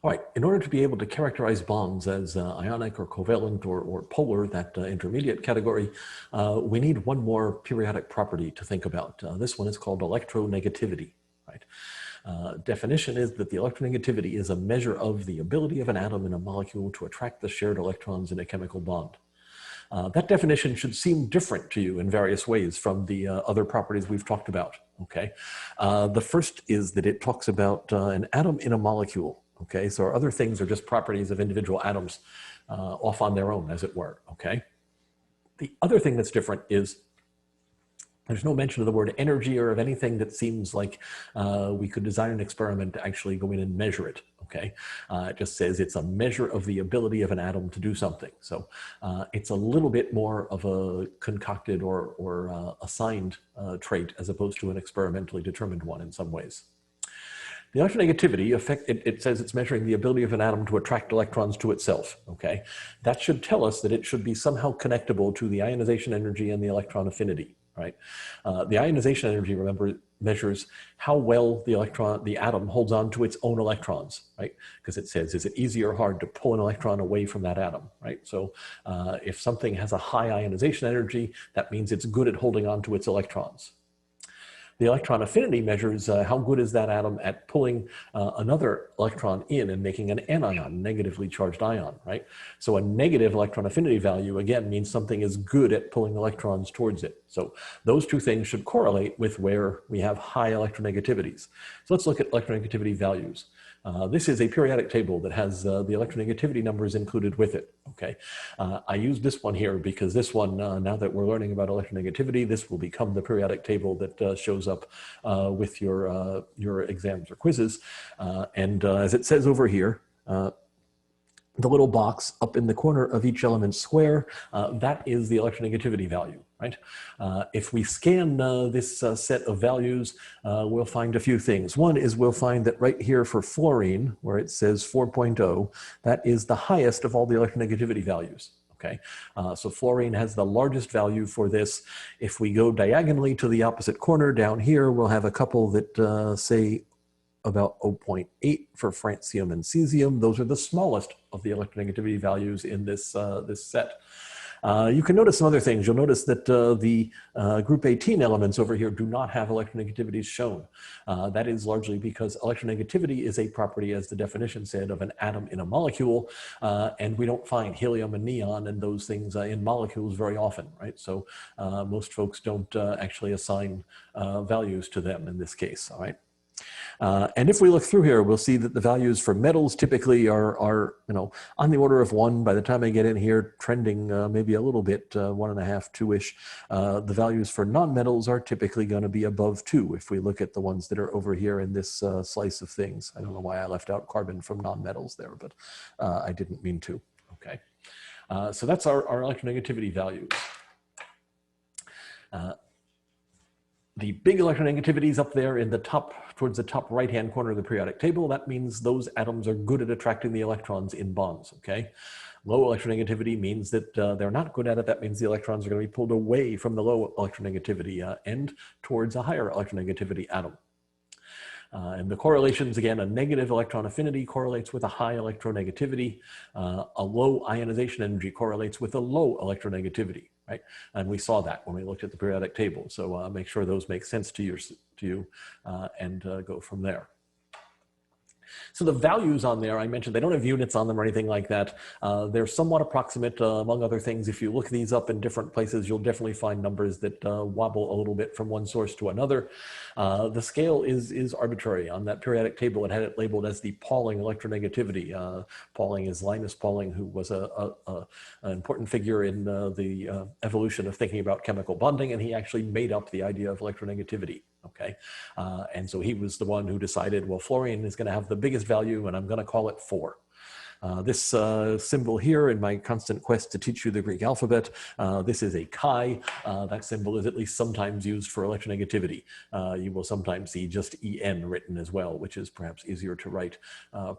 Right. In order to be able to characterize bonds as ionic or covalent or polar, that intermediate category, we need one more periodic property to think about. This one is called electronegativity. Right. Definition is that the electronegativity is a measure of the ability of an atom in a molecule to attract the shared electrons in a chemical bond. That definition should seem different to you in various ways from the other properties we've talked about. Okay. The first is that it talks about an atom in a molecule. Okay, so other things are just properties of individual atoms off on their own, as it were. Okay. The other thing that's different is there's no mention of the word energy or of anything that seems like we could design an experiment to actually go in and measure it. Okay, it just says it's a measure of the ability of an atom to do something. So it's a little bit more of a concocted or assigned trait as opposed to an experimentally determined one in some ways. The electronegativity it says it's measuring the ability of an atom to attract electrons to itself. Okay, that should tell us that it should be somehow connectable to the ionization energy and the electron affinity. Right, the ionization energy, remember, measures how well the atom holds on to its own electrons. Right, because it says, is it easy or hard to pull an electron away from that atom? Right, so if something has a high ionization energy, that means it's good at holding on to its electrons. The electron affinity measures how good is that atom at pulling another electron in and making an anion, negatively charged ion, right? So a negative electron affinity value, again, means something is good at pulling electrons towards it. So those two things should correlate with where we have high electronegativities. So let's look at electronegativity values. This is a periodic table that has the electronegativity numbers included with it, okay? I use this one here because this one, now that we're learning about electronegativity, this will become the periodic table that shows up with your exams or quizzes. And as it says over here, the little box up in the corner of each element square, that is the electronegativity value, right? If we scan this set of values, we'll find a few things. One is we'll find that right here for fluorine, where it says 4.0, that is the highest of all the electronegativity values. Okay, so fluorine has the largest value for this. If we go diagonally to the opposite corner down here, we'll have a couple that say about 0.8 for francium and cesium. Those are the smallest of the electronegativity values in this, this set. You can notice some other things. You'll notice that the group 18 elements over here do not have electronegativities shown. That is largely because electronegativity is a property, as the definition said, of an atom in a molecule, and we don't find helium and neon and those things in molecules very often, right? So most folks don't actually assign values to them in this case, all right? And if we look through here, we'll see that the values for metals typically are on the order of 1. By the time I get in here, trending maybe a little bit, 1.5, 2-ish. The values for non-metals are typically going to be above 2 if we look at the ones that are over here in this slice of things. I don't know why I left out carbon from non-metals there, but I didn't mean to. Okay, so that's our electronegativity values. The big electronegativities up there in the top, towards the top right-hand corner of the periodic table, that means those atoms are good at attracting the electrons in bonds, okay? Low electronegativity means that they're not good at it. That means the electrons are going to be pulled away from the low electronegativity end towards a higher electronegativity atom. And the correlations, again, a negative electron affinity correlates with a high electronegativity. A low ionization energy correlates with a low electronegativity, right? And we saw that when we looked at the periodic table. So make sure those make sense to you and go from there. So the values on there, I mentioned, they don't have units on them or anything like that. They're somewhat approximate, among other things. If you look these up in different places, you'll definitely find numbers that wobble a little bit from one source to another. The scale is arbitrary. On that periodic table, it had it labeled as the Pauling electronegativity. Pauling is Linus Pauling, who was an important figure in the evolution of thinking about chemical bonding, and he actually made up the idea of electronegativity. Okay, and so he was the one who decided, well, fluorine is going to have the biggest value, and I'm going to call it 4. This symbol here in my constant quest to teach you the Greek alphabet, this is a chi. That symbol is at least sometimes used for electronegativity. You will sometimes see just En written as well, which is perhaps easier to write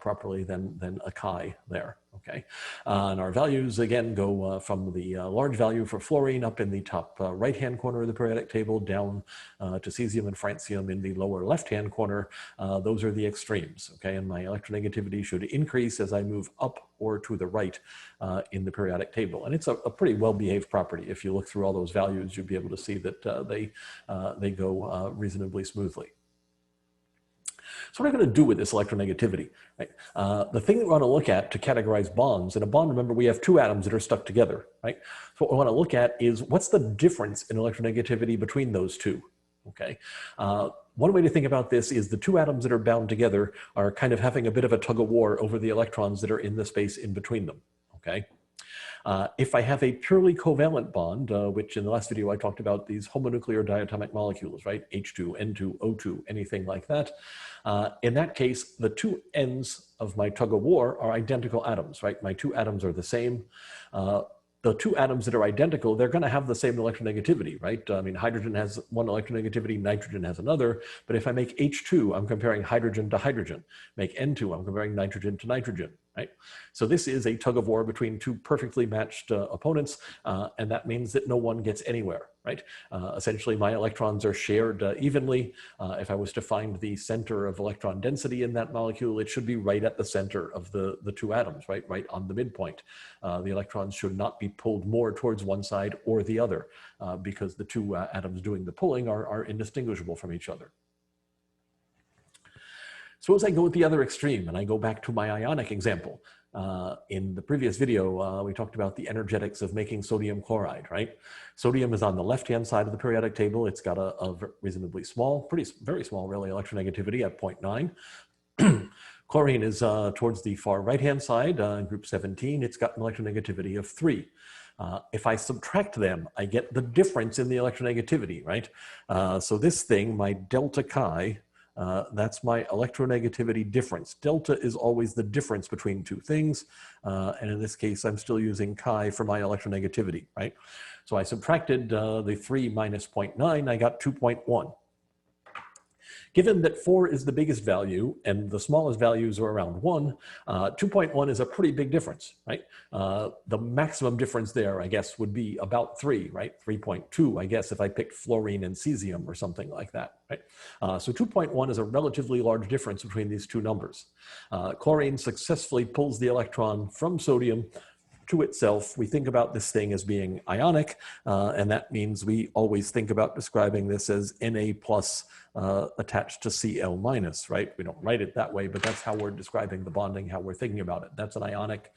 properly than a chi there. Okay, and our values again go from the large value for fluorine up in the top right-hand corner of the periodic table down to cesium and francium in the lower left-hand corner. Those are the extremes. Okay, and my electronegativity should increase as I move up or to the right in the periodic table, and it's a pretty well-behaved property. If you look through all those values, you'll be able to see that they go reasonably smoothly. So what are we going to do with this electronegativity? Right? The thing that we want to look at to categorize bonds, in a bond, remember, we have two atoms that are stuck together, right? So what we want to look at is what's the difference in electronegativity between those two, okay? One way to think about this is the two atoms that are bound together are kind of having a bit of a tug of war over the electrons that are in the space in between them, okay? If I have a purely covalent bond, which in the last video I talked about these homonuclear diatomic molecules, right? H2, N2, O2, anything like that. In that case, the two ends of my tug of war are identical atoms, right? My two atoms are the same. The two atoms that are identical, they're going to have the same electronegativity, right? I mean, hydrogen has one electronegativity, nitrogen has another. But if I make H2, I'm comparing hydrogen to hydrogen. Make N2, I'm comparing nitrogen to nitrogen, right? So this is a tug of war between two perfectly matched opponents, and that means that no one gets anywhere, right? Essentially, my electrons are shared evenly. If I was to find the center of electron density in that molecule, it should be right at the center of the two atoms, right on the midpoint. The electrons should not be pulled more towards one side or the other, because the two atoms doing the pulling are indistinguishable from each other. Suppose I go with the other extreme and I go back to my ionic example. In the previous video, we talked about the energetics of making sodium chloride, right? Sodium is on the left-hand side of the periodic table. It's got a reasonably small, very small really, electronegativity at 0.9. Chlorine is towards the far right-hand side, in group 17. It's got an electronegativity of 3. If I subtract them, I get the difference in the electronegativity, right? So this thing, my delta chi, that's my electronegativity difference. Delta is always the difference between two things. And in this case, I'm still using chi for my electronegativity, right? So I subtracted the 3 minus 0.9, I got 2.1. Given that 4 is the biggest value and the smallest values are around 1, 2.1 is a pretty big difference, right? The maximum difference there, I guess, would be about 3, right? 3.2, I guess, if I picked fluorine and cesium or something like that, right? So 2.1 is a relatively large difference between these two numbers. Chlorine successfully pulls the electron from sodium to itself. We think about this thing as being ionic, and that means we always think about describing this as Na plus attached to Cl minus, right? We don't write it that way, but that's how we're describing the bonding, how we're thinking about it. That's an ionic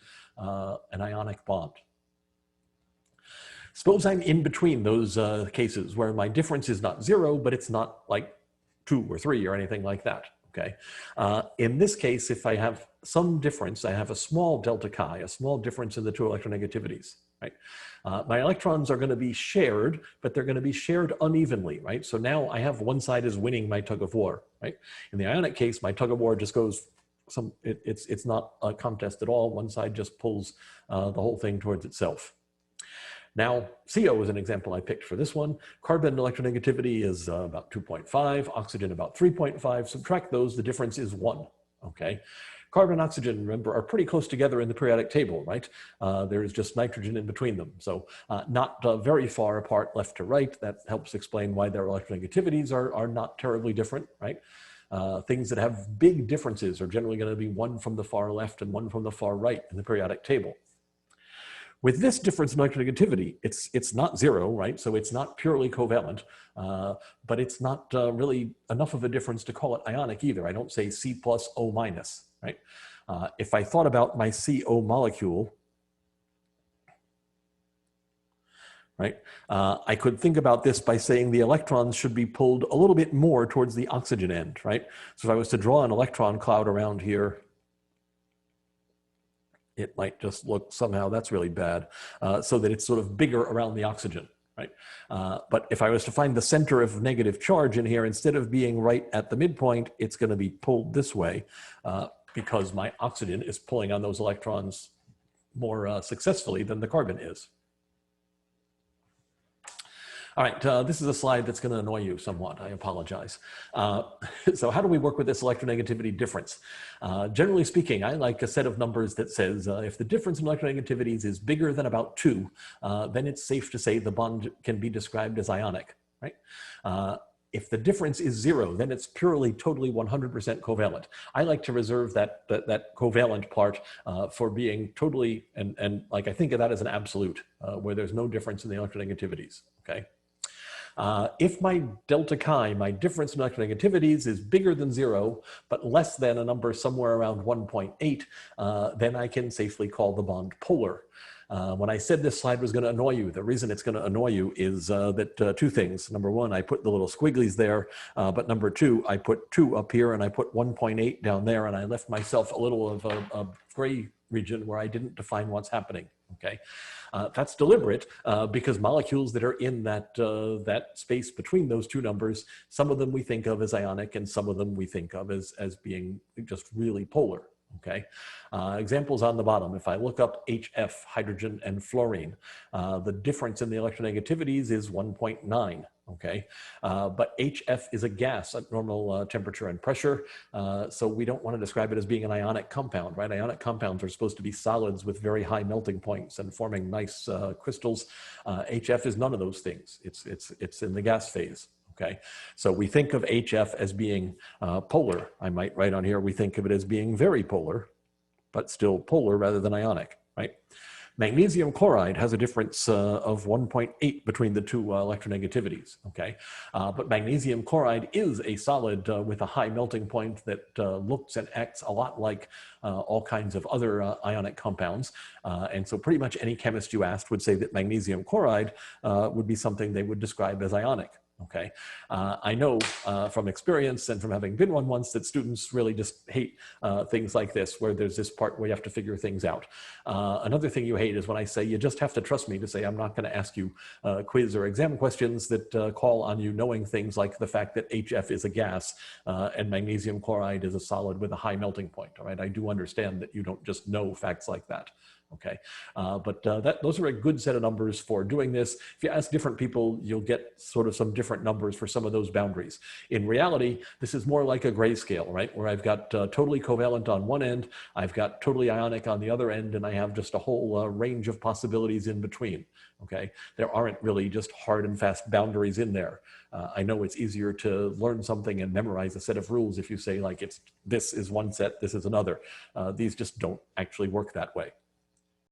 bond. Suppose I'm in between those cases where my difference is not 0, but it's not like 2 or 3 or anything like that. Okay. In this case, if I have some difference, I have a small delta chi, a small difference in the two electronegativities, right? My electrons are going to be shared, but they're going to be shared unevenly, right? So now I have one side is winning my tug of war, right? In the ionic case, my tug of war just goes it's not a contest at all. One side just pulls the whole thing towards itself. Now, CO is an example I picked for this one. Carbon electronegativity is about 2.5, oxygen about 3.5. Subtract those, the difference is 1, okay? Carbon and oxygen, remember, are pretty close together in the periodic table, right? There's just nitrogen in between them. So not very far apart left to right. That helps explain why their electronegativities are not terribly different, right? Things that have big differences are generally going to be one from the far left and one from the far right in the periodic table. With this difference in electronegativity, it's not 0, right? So it's not purely covalent, but it's not really enough of a difference to call it ionic either. I don't say C plus O minus, right? If I thought about my CO molecule, right, I could think about this by saying the electrons should be pulled a little bit more towards the oxygen end, right? So if I was to draw an electron cloud around here, it might just look somehow, that's really bad, so that it's sort of bigger around the oxygen, right? But if I was to find the center of negative charge in here, instead of being right at the midpoint, it's going to be pulled this way because my oxygen is pulling on those electrons more successfully than the carbon is. All right, this is a slide that's going to annoy you somewhat. I apologize. So how do we work with this electronegativity difference? Generally speaking, I like a set of numbers that says if the difference in electronegativities is bigger than about 2, then it's safe to say the bond can be described as ionic, right? If the difference is 0, then it's purely, totally 100% covalent. I like to reserve that covalent part for being totally, and like I think of that as an absolute, where there's no difference in the electronegativities, okay? If my delta chi, my difference in electronegativities, is bigger than 0, but less than a number somewhere around 1.8, then I can safely call the bond polar. When I said this slide was going to annoy you, the reason it's going to annoy you is that two things. Number one, I put the little squigglies there, but number two, I put 2 up here and I put 1.8 down there, and I left myself a little of a gray region where I didn't define what's happening, okay? That's deliberate because molecules that are in that space between those two numbers, some of them we think of as ionic and some of them we think of as being just really polar. Okay, examples on the bottom. If I look up HF, hydrogen, and fluorine, the difference in the electronegativities is 1.9. Okay, but HF is a gas at normal temperature and pressure, so we don't want to describe it as being an ionic compound, right? Ionic compounds are supposed to be solids with very high melting points and forming nice crystals. HF is none of those things. It's in the gas phase. Okay, so we think of HF as being polar. I might write on here, we think of it as being very polar, but still polar rather than ionic, right? Magnesium chloride has a difference of 1.8 between the two electronegativities, okay? But magnesium chloride is a solid with a high melting point that looks and acts a lot like all kinds of other ionic compounds. And so pretty much any chemist you asked would say that magnesium chloride would be something they would describe as ionic. Okay, I know from experience and from having been one once that students really just hate things like this, where there's this part where you have to figure things out. Another thing you hate is when I say you just have to trust me to say I'm not going to ask you quiz or exam questions that call on you knowing things like the fact that HF is a gas and magnesium chloride is a solid with a high melting point. All right, I do understand that you don't just know facts like that. Okay, but those are a good set of numbers for doing this. If you ask different people, you'll get sort of some different numbers for some of those boundaries. In reality, this is more like a grayscale, right? Where I've got totally covalent on one end, I've got totally ionic on the other end, and I have just a whole range of possibilities in between, okay? There aren't really just hard and fast boundaries in there. I know it's easier to learn something and memorize a set of rules if you say like this is one set, this is another. These just don't actually work that way.